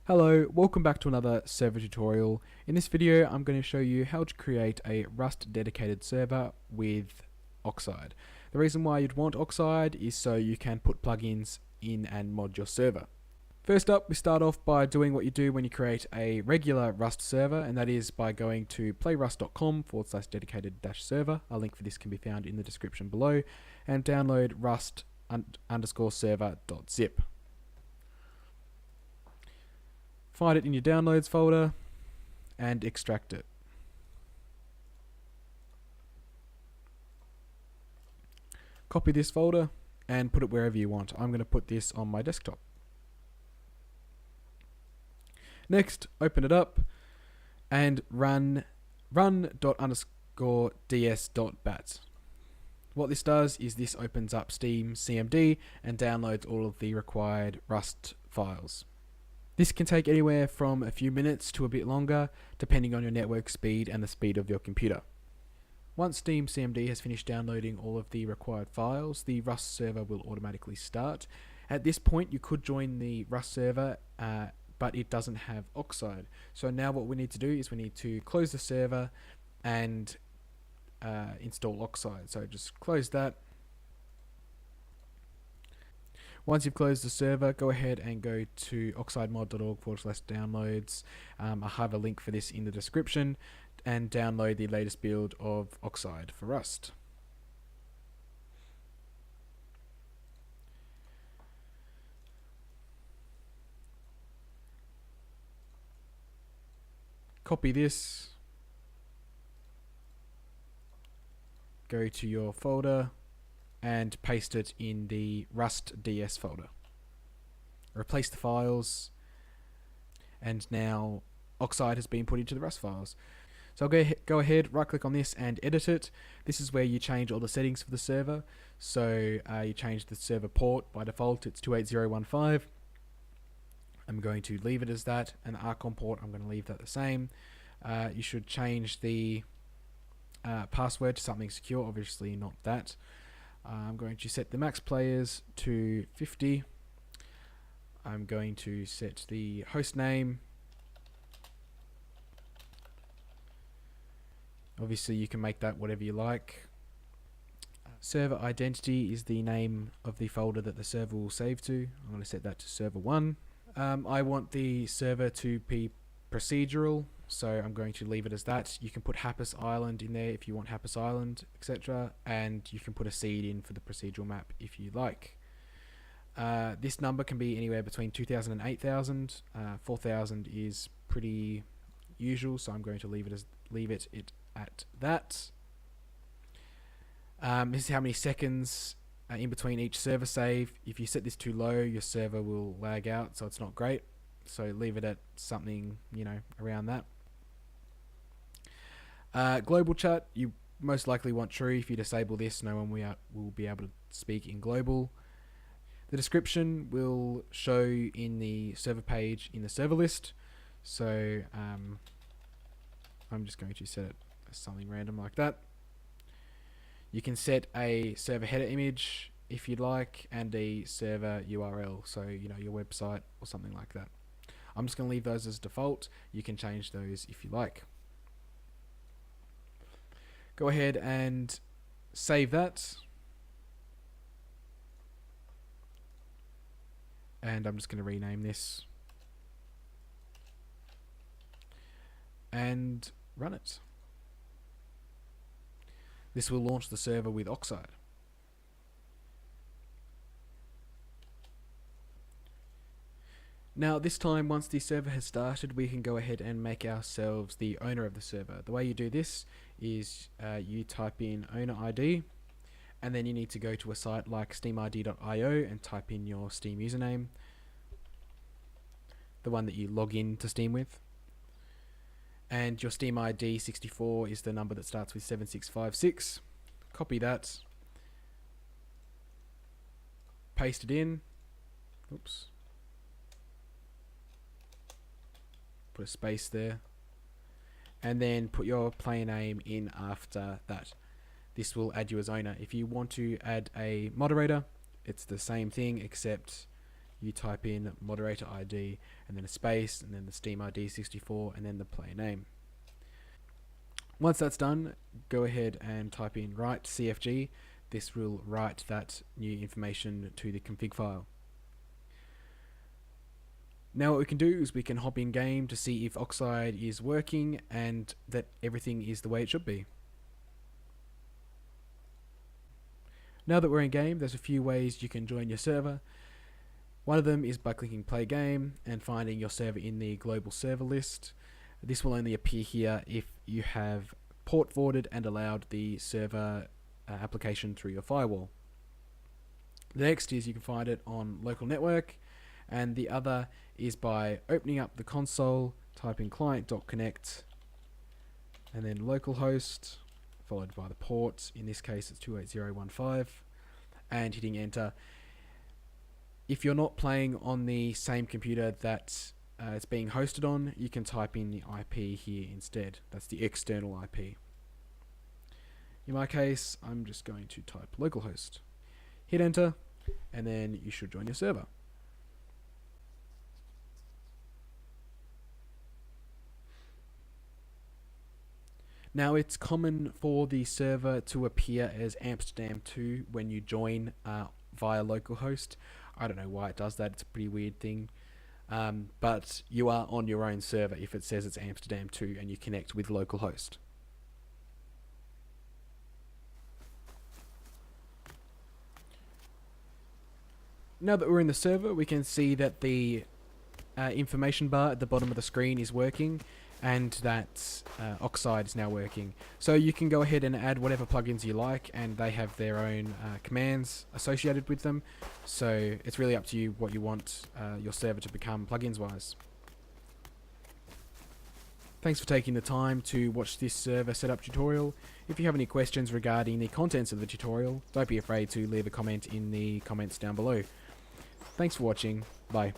Hello, welcome back to another server tutorial. In this video I'm going to show you how to create a Rust dedicated server with Oxide. The reason why you'd want Oxide is so you can put plugins in and mod your server. First up, we start off by doing what you do when you create a regular Rust server, and that is by going to playrust.com/dedicated-server. A link for this can be found in the description below, and download rust_server.zip. Find it in your downloads folder and extract it. Copy this folder and put it wherever you want. I'm going to put this on my desktop. Next, open it up and run._ds.bat. What this does is this opens up Steam CMD and downloads all of the required Rust files. This can take anywhere from a few minutes to a bit longer, depending on your network speed and the speed of your computer. Once Steam CMD has finished downloading all of the required files, the Rust server will automatically start. At this point, you could join the Rust server, but it doesn't have Oxide. So now what we need to do is we need to close the server and install Oxide. So just close that. Once you've closed the server, go ahead and go to oxidemod.org/downloads. I have a link for this in the description, and download the latest build of Oxide for Rust. Copy this, go to your folder, and paste it in the RustDS folder. Replace the files, and now Oxide has been put into the Rust files. So I'll go ahead, right click on this and edit it. This is where you change all the settings for the server. So you change the server port. By default it's 28015. I'm going to leave it as that, and the RCOM port I'm going to leave that the same. You should change the password to something secure, obviously not that. I'm going to set the max players to 50. I'm going to set the host name. Obviously you can make that whatever you like. Server identity is the name of the folder that the server will save to. I'm going to set that to server 1. I want the server to be procedural, so I'm going to leave it as that. You can put Happus Island in there if you want Happus Island, etc. And you can put a seed in for the procedural map if you like. This number can be anywhere between 2,000 and 8,000. 4,000 is pretty usual, so I'm going to leave it at that. This is how many seconds in between each server save. If you set this too low, your server will lag out, so it's not great. So leave it at something, around that. Global chat, you most likely want true. If you disable this, no one will be able to speak in global. The description will show in the server page in the server list. So I'm just going to set it as something random like that. You can set a server header image if you'd like, and a server URL, so your website or something like that. I'm just going to leave those as default. You can change those if you like. Go ahead and save that. And I'm just going to rename this. And run it. This will launch the server with Oxide. Now this time, once the server has started, we can go ahead and make ourselves the owner of the server. The way you do this is you type in owner ID, and then you need to go to a site like steamid.io and type in your Steam username, the one that you log in to Steam with. And your Steam ID 64 is the number that starts with 7656. Copy that, paste it in. Oops. Put a space there, and then put your player name in after that. This will add you as owner. If you want to add a moderator, it's the same thing, except you type in moderator ID and then a space and then the Steam ID 64 and then the player name. Once that's done, go ahead and type in write CFG. This will write that new information to the config file. Now what we can do is we can hop in game to see if Oxide is working and that everything is the way it should be. Now that we're in game, there's a few ways you can join your server. One of them is by clicking play game and finding your server in the global server list. This will only appear here if you have port forwarded and allowed the server application through your firewall. The next is you can find it on local network, and the other is by opening up the console, typing client.connect and then localhost followed by the port, in this case it's 28015, and hitting enter. If you're not playing on the same computer that it's being hosted on, you can type in the IP here instead. That's the external IP. In my case, I'm just going to type localhost. Hit enter, and then you should join your server. Now, it's common for the server to appear as Amsterdam2 when you join via localhost. I don't know why it does that, it's a pretty weird thing. But you are on your own server if it says it's Amsterdam2 and you connect with localhost. Now that we're in the server, we can see that the information bar at the bottom of the screen is working, and that Oxide is now working. So you can go ahead and add whatever plugins you like, and they have their own commands associated with them. So it's really up to you what you want your server to become plugins wise. Thanks for taking the time to watch this server setup tutorial. If you have any questions regarding the contents of the tutorial, don't be afraid to leave a comment in the comments down below. Thanks for watching. Bye.